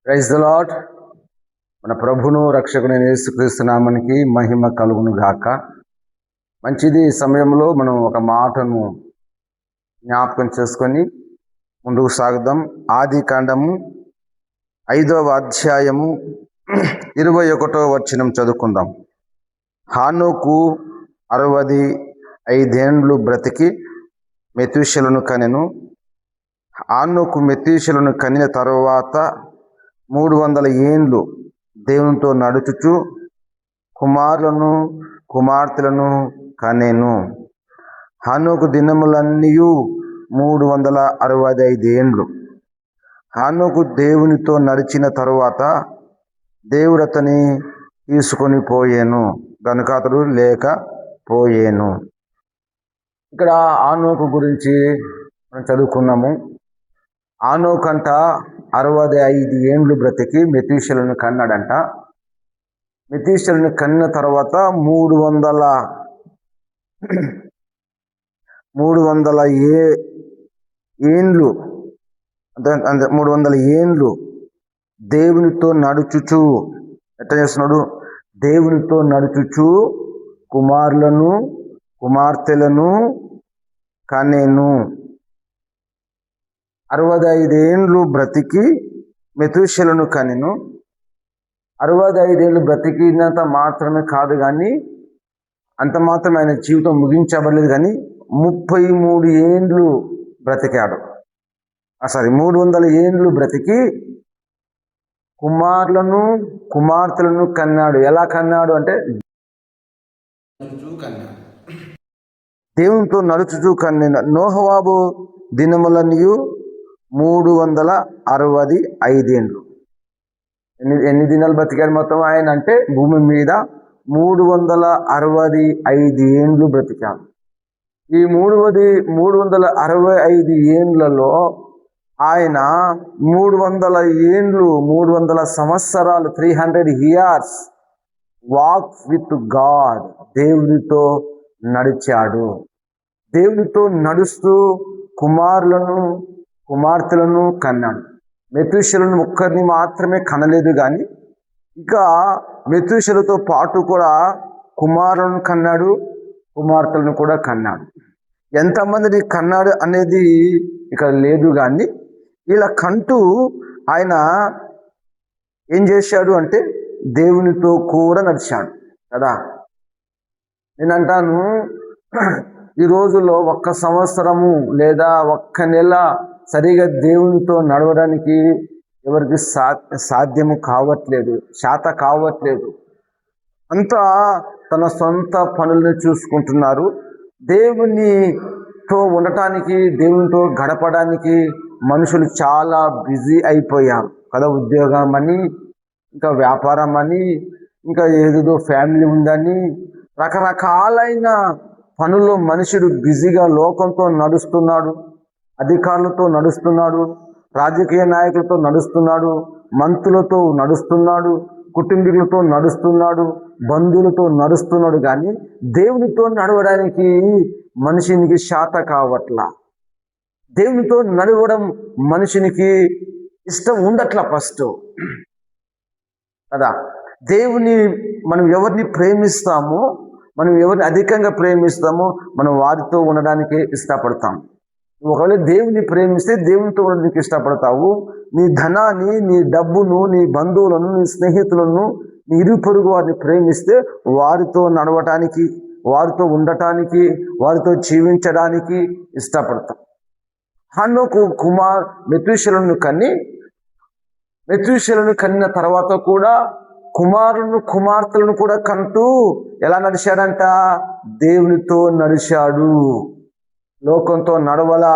Praise the lord. మన ప్రభును రక్షకుడైన యేసుక్రీస్తు నామమునకి మహిమ కలుగును గాక. మంచిది. ఈ సమయంలో మనం ఒక మాటను జ్ఞాపకం చేసుకొని ముందుకు సాగుదాం. ఆది కాండము 5వ అధ్యాయము 21వ వచనం చదువుకుందాం. హానోకు 65 బ్రతికి మెతూషెలను కనెను. హానోకు మెతూషెలను కనిన తరువాత 300 ఏండ్లు దేవునితో నడుచుచు కుమారులను కుమార్తెలను కనెను. హానోకు దినములన్నీ 365 ఏండ్లు. హానోకు దేవునితో నడిచిన తరువాత దేవుడు అతని తీసుకొని పోయేను గనుక అతడు లేకపోయేను. ఇక్కడ హానోకు గురించి మనం చదువుకున్నాము. హానోకు అంట 65 ఏండ్లు బ్రతికి మెతూషెలను కన్నాడంట. మెతూషెలను కన్న తర్వాత 300 ఏండ్లు అంటే 300 ఏండ్లు దేవునితో నడుచుచు ఎట్లా చేస్తున్నాడు? దేవునితో నడుచుచు కుమారులను కుమార్తెలను కనెను. 65 ఏండ్లు బ్రతికి మెతూషెలను కనెను. 65 ఏళ్ళు బ్రతికినంత మాత్రమే కాదు, కానీ అంత మాత్రం ఆయన జీవితం ముగించబడలేదు, కానీ 33 ఏండ్లు బ్రతికాడు. 300 ఏండ్లు బ్రతికి కుమారులను కుమార్తెలను కన్నాడు. ఎలా కన్నాడు అంటే దేవునితో నడుచుచూ కన్నాడు. నోహవాబు దినములన్నీ 365 ఏండ్లు. ఎన్ని దినాలు బ్రతికాడు మొత్తం ఆయన అంటే భూమి మీద? 365 ఏండ్లు బ్రతికాడు. ఈ 365 ఏండ్లలో ఆయన 300 సంవత్సరాలు 300 years వాక్ విత్ గాడ్, దేవునితో నడిచాడు. దేవునితో నడుస్తూ కుమారులను కుమార్తెలను కన్నాడు. మెతూషెలను ఒక్కరిని మాత్రమే కనలేదు, కానీ ఇంకా మెతూషెలతో పాటు కూడా కుమారులను కన్నాడు, కుమార్తెలను కూడా కన్నాడు. ఎంతమందిని కన్నాడు అనేది ఇక్కడ లేదు, కానీ ఇలా కంటూ ఆయన ఏం చేశాడు అంటే దేవునితో కూడా నడిచాడు కదా. నేను అంటాను, ఈ రోజుల్లో 1 సంవత్సరము లేదా 1 నెల సరిగా దేవునితో నడవడానికి ఎవరికి సాధ్యము కావట్లేదు, శాత కావట్లేదు. అంతా తన సొంత పనులను చూసుకుంటున్నారు. దేవునితో ఉండటానికి, దేవునితో గడపడానికి మనుషులు చాలా బిజీ అయిపోయారు కదా. ఉద్యోగం అని, ఇంకా వ్యాపారం అని, ఇంకా ఏదో ఫ్యామిలీ ఉందని, రకరకాలైన పనుల్లో మనుషుడు బిజీగా లోకంతో నడుస్తున్నాడు. అధికారులతో నడుస్తున్నాడు, రాజకీయ నాయకులతో నడుస్తున్నాడు, మంత్రులతో నడుస్తున్నాడు, కుటుంబీకులతో నడుస్తున్నాడు, బంధువులతో నడుస్తున్నాడు. కానీ దేవునితో నడవడానికి మనిషినికి శాత కావట్లా. దేవునితో నడవడం మనిషినికి ఇష్టం ఉండట్లా ఫస్ట్ కదా. మనం ఎవరిని ప్రేమిస్తామో, మనం ఎవరిని అధికంగా ప్రేమిస్తామో మనం వారితో ఉండడానికే ఇష్టపడతాం. ఒకవేళ దేవుని ప్రేమిస్తే దేవునితో ఉండడానికి ఇష్టపడతావు. నీ ధనాన్ని, నీ డబ్బును, నీ బంధువులను, నీ స్నేహితులను, నీ ఇరుగు పొరుగు వారిని ప్రేమిస్తే వారితో నడవటానికి, వారితో ఉండటానికి, వారితో జీవించడానికి ఇష్టపడతాం. హానోకు మెతూషెలను కనిన తర్వాత కూడా కుమారులను కుమార్తెలను కూడా కంటూ ఎలా నడిచాడంట? దేవునితో నడిచాడు. లోకంతో నడవలా,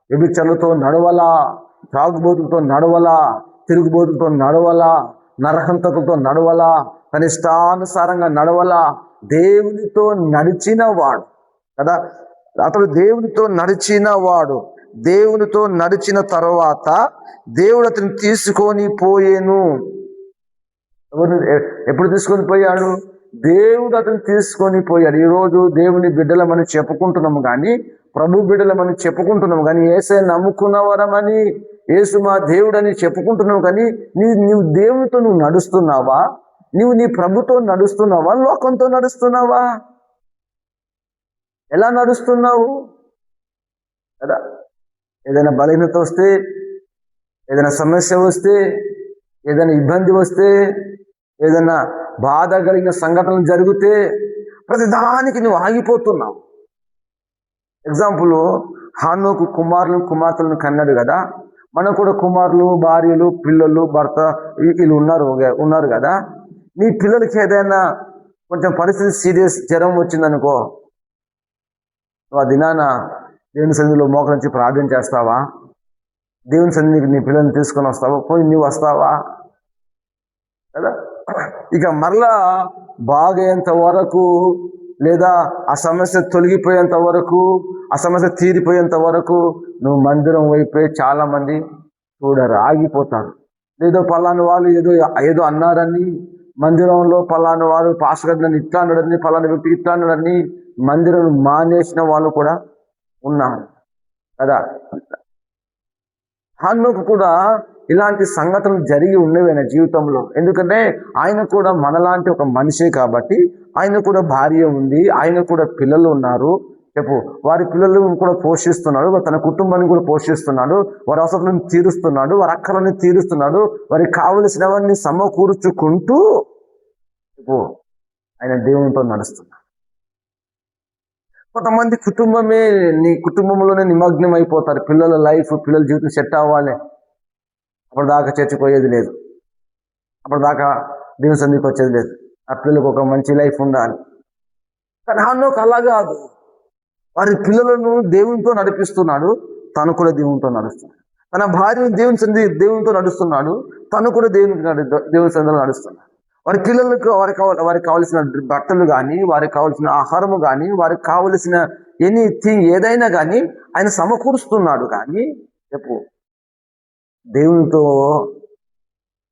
వ్యభిచారులతో నడవలా, త్రాగుబోతులతో నడవలా, తిరుగుబోతులతో నడవలా, నరహంతకులతో నడవలా, తన ఇష్టానుసారంగా నడవలా. దేవునితో నడిచిన వాడు కదా. అతడు దేవునితో నడిచిన వాడు. దేవునితో నడిచిన తర్వాత దేవుడు అతను తీసుకొని పోయేను. ఎప్పుడు తీసుకొని పోయాడు? దేవుడు అతను తీసుకొని పోయాడు. ఈరోజు దేవుని బిడ్డలమని చెప్పుకుంటున్నాము, కానీ ప్రభు బిడ్డలమని చెప్పుకుంటున్నాము, కానీ యేసయ్య నమ్ముకున్న వరమని యేసు మా దేవుడు అని చెప్పుకుంటున్నావు, కానీ నీవు దేవునితో నువ్వు నడుస్తున్నావా? నీవు నీ ప్రభుతో నడుస్తున్నావా? లోకంతో నడుస్తున్నావా? ఎలా నడుస్తున్నావు కదా? ఏదైనా బలహీనత వస్తే, ఏదైనా సమస్య వస్తే, ఏదైనా ఇబ్బంది వస్తే, ఏదైనా బాధ కలిగిన సంఘటనలు జరిగితే ప్రతిదానికి నువ్వు ఆగిపోతున్నావు. ఎగ్జాంపుల్, హానోకు కుమార్తెలను కన్నాడు కదా. మనకు కూడా కుమారులు, భార్యలు, పిల్లలు, భర్త వీళ్ళు ఉన్నారు కదా. నీ పిల్లలకి ఏదైనా కొంచెం పరిస్థితి సీరియస్ జ్వరం వచ్చిందనుకో, నువ్వు ఆ దినాన దేవుని సన్నిధిలో మోకరించి ప్రార్థన చేస్తావా? దేవుని సన్నిధికి నీ పిల్లల్ని తీసుకొని వస్తావా? పోయి నువ్వు వస్తావా కదా? ఇక మరలా బాగయ్యేంత వరకు, లేదా ఆ సమస్య తొలగిపోయేంత వరకు, ఆ సమస్య తీరిపోయేంత వరకు నువ్వు మందిరం వైపే చాలా మంది చూడరు, ఆగిపోతారు. లేదో పలానా వాళ్ళు ఏదో అన్నారని, మందిరంలో పలానా వారు పాస్టర్ గారు నన్ను ఇట్లా అన్నాడని, పలానా వ్యక్తి ఇట్లా అన్నాడని మందిరం మానేసిన వాళ్ళు కూడా ఉన్నారు కదా. హానోకు కూడా ఇలాంటి సంఘటనలు జరిగి ఉన్నవి ఆయన జీవితంలో. ఎందుకంటే ఆయన కూడా మనలాంటి ఒక మనిషే కాబట్టి, ఆయన కూడా భార్య ఉంది, ఆయన కూడా పిల్లలు ఉన్నారు. వారి పిల్లలు కూడా పోషిస్తున్నాడు, తన కుటుంబాన్ని కూడా పోషిస్తున్నాడు, వారి అవసరాలను తీరుస్తున్నాడు, వారి అక్కలని తీరుస్తున్నాడు, వారికి కావలసినవన్నీ సమకూర్చుకుంటూ ఆయన దేవునితో నడుస్తున్నాడు. కొంతమంది నీ కుటుంబంలోనే నిమగ్నం అయిపోతారు. పిల్లల లైఫ్, పిల్లల జీవితం సెట్ అవ్వాలి, అప్పటిదాకా చచ్చిపోయేది లేదు, అప్పటిదాకా దేవుని సన్నిధికి వచ్చేది లేదు, ఆ పిల్లలకు ఒక మంచి లైఫ్ ఉండాలి. కానీ హానోకు అలా కాదు. వారి పిల్లలను దేవునితో నడిపిస్తున్నాడు, తను కూడా దేవునితో నడుస్తున్నాడు. తన భార్యను దేవునితో నడుస్తున్నాడు, తను కూడా దేవుని సన్నిధిలో నడుస్తున్నాడు. వారి పిల్లలకు వారికి కావలసిన బట్టలు కానీ, వారికి కావలసిన ఆహారము కానీ, వారికి కావలసిన ఎనీథింగ్ ఏదైనా కానీ ఆయన సమకూరుస్తున్నాడు. కానీ దేవునితో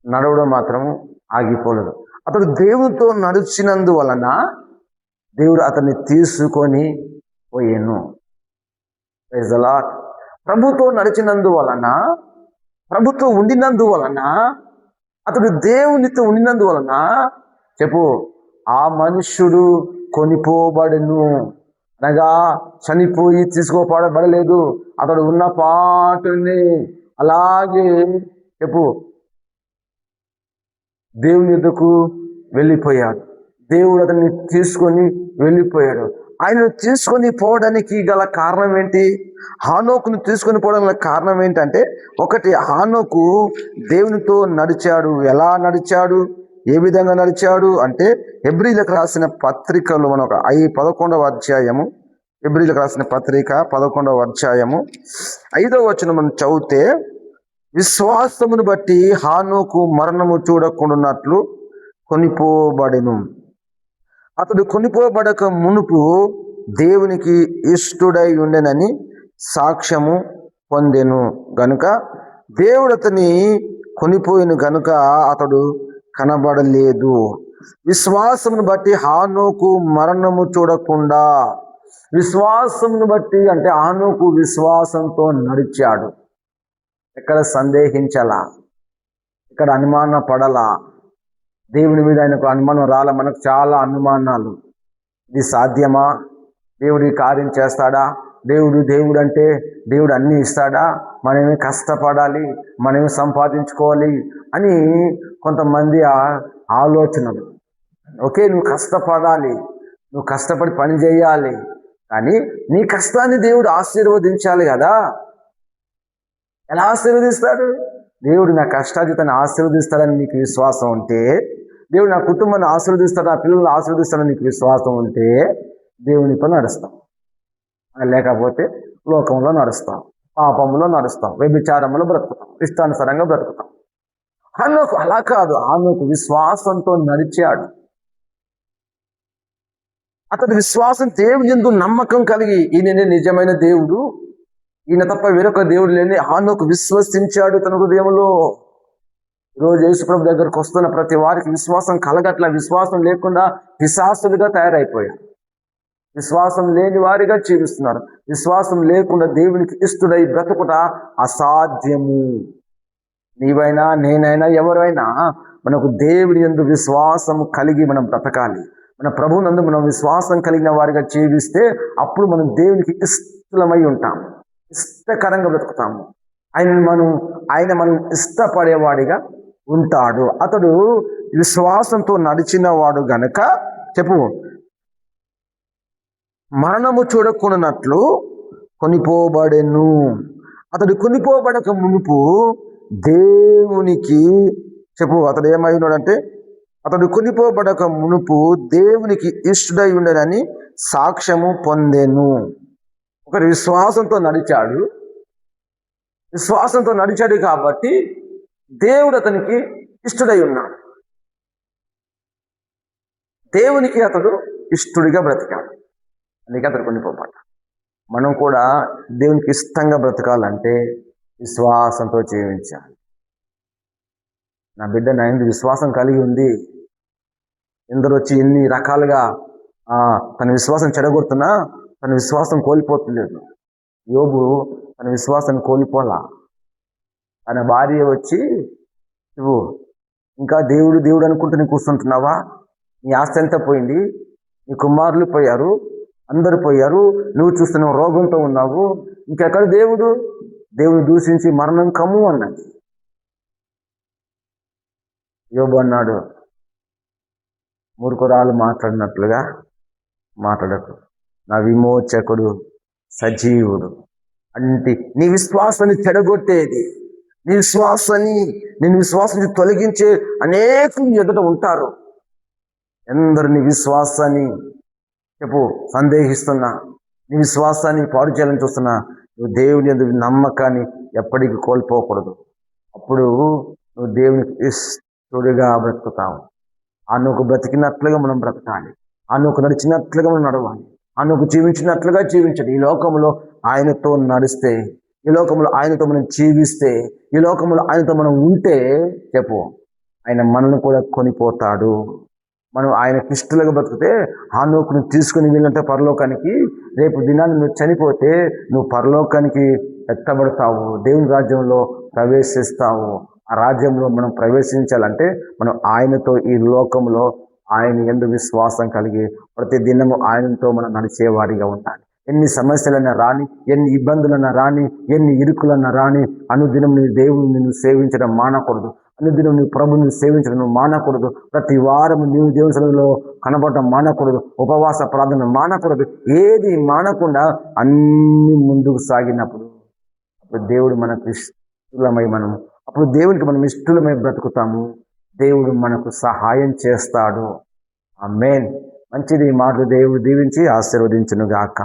నడవడం మాత్రం ఆగిపోలేదు. అతడు దేవునితో నడిచినందువలన దేవుడు అతన్ని తీసుకొని పోయాను. ప్రభుతో నడిచినందువలన, ప్రభుతో ఉండినందువలన, అతడు దేవునితో ఉండినందువలన ఆ మనుష్యుడు కొనిపోబడను, అనగా చనిపోయి తీసుకోబడలేదు. అతడు ఉన్న పాటుని అలాగే దేవుని యొద్దకు వెళ్ళిపోయాడు. దేవుడు అతన్ని తీసుకొని వెళ్ళిపోయాడు. ఆయనను తీసుకొని పోవడానికి గల కారణం ఏంటి? హానోకును తీసుకొని పోవడానికి గల కారణం ఏంటంటే, ఒకటి, హానోకు దేవునితో నడిచాడు. ఎలా నడిచాడు? ఏ విధంగా నడిచాడు అంటే, హెబ్రీలకు రాసిన పత్రికలో మనం 11వ అధ్యాయము, హెబ్రీలకు రాసిన పత్రిక 11వ అధ్యాయము 5వ వచనం మనం చదివితే, విశ్వాసమును బట్టి హానోకు మరణము చూడకుండానట్లు కొనిపోబడెను. అతడు కొనిపోబడక మునుపు దేవునికి ఇష్టుడై ఉండెనని సాక్ష్యము పొందెను గనుక, దేవుడు అతని కొనిపోయిన గనుక అతడు కనబడలేదు. విశ్వాసమును బట్టి హానోకు మరణము చూడకుండా, విశ్వాసమును బట్టి అంటే హానోకు విశ్వాసంతో నడిచాడు. ఎక్కడ సందేహించలా, ఇక్కడ అనుమాన పడలా, దేవుని మీద ఆయనకు అనుమానం రాల. మనకు చాలా అనుమానాలు. ఇది సాధ్యమా? దేవుడు ఈ కార్యం చేస్తాడా? దేవుడు అంటే దేవుడు అన్నీ ఇస్తాడా? మనమే కష్టపడాలి, మనమే సంపాదించుకోవాలి అని కొంతమంది ఆలోచనలు. ఓకే, నువ్వు కష్టపడాలి, నువ్వు కష్టపడి పని చేయాలి, కానీ నీ కష్టాన్ని దేవుడు ఆశీర్వదించాలి కదా. ఎలా ఆశీర్వదిస్తాడు? దేవుడు నా కష్టాజితాన్ని ఆశీర్వదిస్తాడని నీకు విశ్వాసం ఉంటే, దేవుడు నా కుటుంబాన్ని ఆశీర్వదిస్తాడు, నా పిల్లలు ఆశీర్వదిస్తాడని నీకు విశ్వాసం ఉంటే దేవునితో నడుస్తాం. లేకపోతే లోకంలో నడుస్తాం, పాపంలో నడుస్తాం, వ్యభిచారంలో బ్రతుకుతాం, ఇష్టానుసారంగా బ్రతుకుతాం. హానోకు అలా కాదు. హానోకు విశ్వాసంతో నడిచాడు. అతడి విశ్వాసం దేవుని యందు నమ్మకం కలిగి, ఈయననే నిజమైన దేవుడు, ఈయన తప్ప వేరొక దేవుడు లేని హానోకు విశ్వసించాడు తన హృదయంలో. ఈరోజు యేసుప్రభు దగ్గరకు వస్తున్న ప్రతి వారికి విశ్వాసం కలగట్ల. విశ్వాసం లేకుండా పిశాసులుగా తయారైపోయారు. విశ్వాసం లేని వారిగా జీవిస్తున్నారు. విశ్వాసం లేకుండా దేవునికి ఇష్టడై బ్రతుకుట అసాధ్యము. నీవైనా నేనైనా ఎవరైనా మనకు దేవుని యందు విశ్వాసం కలిగి మనం బ్రతకాలి. మన ప్రభువునందు మనం విశ్వాసం కలిగిన వారిగా జీవిస్తే అప్పుడు మనం దేవునికి ఇష్టమై ఉంటాం, ఇష్టకరంగా బ్రతుకుతాము. ఆయన మనం ఇష్టపడేవాడిగా ఉంటాడు. అతడు విశ్వాసంతో నడిచిన వాడు గనక చెప్పు మరణము చూడకున్నట్లు కొనిపోబడెను. అతడు కొనిపోబడక మునుపు దేవునికి చెప్పు అతడు ఏమై ఉన్నాడంటే అతడు కొనిపోబడక మునుపు దేవునికి ఇష్టడై ఉండనని సాక్ష్యము పొందెను. ఒకరి విశ్వాసంతో నడిచాడు కాబట్టి దేవుడు అతనికి ఇష్టడై ఉన్నాడు. దేవునికి అతడు ఇష్టడిగా బ్రతికాడు, అందుకే అతడు కొనిపోబడ్డాడు. మనం కూడా దేవునికి ఇష్టంగా బ్రతకాలంటే విశ్వాసంతో జీవించాలి. నా బిడ్డ నా యందు విశ్వాసం కలిగి ఉంది. ఎందరో వచ్చి ఎన్ని రకాలుగా తన విశ్వాసం చెడగొడుతున్నా తన విశ్వాసం కోల్పోతలేదు. యోబు తన విశ్వాసాన్ని కోల్పోలా. తన భార్య వచ్చి నువ్వు ఇంకా దేవుడు దేవుడు అనుకుంటూ నీకు కూర్చుంటున్నావా? నీ ఆస్తి ఎంత పోయింది, నీ కుమారులు పోయారు, అందరు పోయారు, నువ్వు చూస్తున్నావు రోగంతో ఉన్నావు, ఇంకెక్కడ దేవుడు? దేవుని దూషించి మరణం కమ్ము అన్నది. యోబు అన్నాడు, మూర్ఖురాలు మాట్లాడినట్లుగా మాట్లాడకు, నా విమోచకుడు సజీవుడు. అంటే నీ విశ్వాసాన్ని చెడగొట్టేది, నేను విశ్వాసాన్ని తొలగించే అనేకులు ఎదుట ఉంటారు. ఎందరు నీ విశ్వాసాన్ని చెప్పు సందేహిస్తున్నా, నీ విశ్వాసాన్ని పాడు చేయాలని చూస్తున్నా, నువ్వు దేవుని యందు నమ్మకాన్ని ఎప్పటికీ కోల్పోకూడదు. అప్పుడు నువ్వు దేవునికి ఇష్టడుగా బ్రతుకుతావు. నువ్వు బ్రతికినట్లుగా మనం బ్రతకాలి, నువ్వు నడిచినట్లుగా మనం నడవాలి, నువ్వు జీవించినట్లుగా జీవించాలి. ఈ లోకంలో ఆయనతో నడిస్తే, ఈ లోకంలో ఆయనతో మనం జీవిస్తే, ఈ లోకంలో ఆయనతో మనం ఉంటే చెప్పు ఆయన మనల్ని కూడా కొనిపోతాడు. మనం ఆయన ఇష్టలుగా బ్రతికితే హానోకును తీసుకుని వెళ్ళంటే పరలోకానికి, రేపు దినాన్ని నువ్వు చనిపోతే నువ్వు పరలోకానికి ఎత్తబడతావు, దేవుని రాజ్యంలో ప్రవేశిస్తావు. ఆ రాజ్యంలో మనం ప్రవేశించాలంటే మనం ఆయనతో ఈ లోకంలో ఆయన యందు విశ్వాసం కలిగి ప్రతి దినము ఆయనతో మనం నడిచేవాడిగా ఉండాలి. ఎన్ని సమస్యలన్నా రాని, ఎన్ని ఇబ్బందులన్నా రాని, ఎన్ని ఇరుకులన్నా రాని, అనుదినం నీ దేవుని నిన్ను సేవించడం మానకూడదు. అనుదినం నీ ప్రభుని సేవించడం నువ్వు మానకూడదు. ప్రతి వారం నీవు దేవుని సన్నిధిలో కనబడటం మానకూడదు. ఉపవాస ప్రార్థన మానకూడదు. ఏది మానకుండా అన్ని ముందుకు సాగినప్పుడు అప్పుడు దేవుడు మనకు ఇష్టలమై అప్పుడు దేవునికి మనం ఇష్టలమై బ్రతుకుతాము. దేవుడు మనకు సహాయం చేస్తాడు. ఆమేన్. మంచిది. ఈ మాటలు దేవుడు దీవించి ఆశీర్వదించును గాక.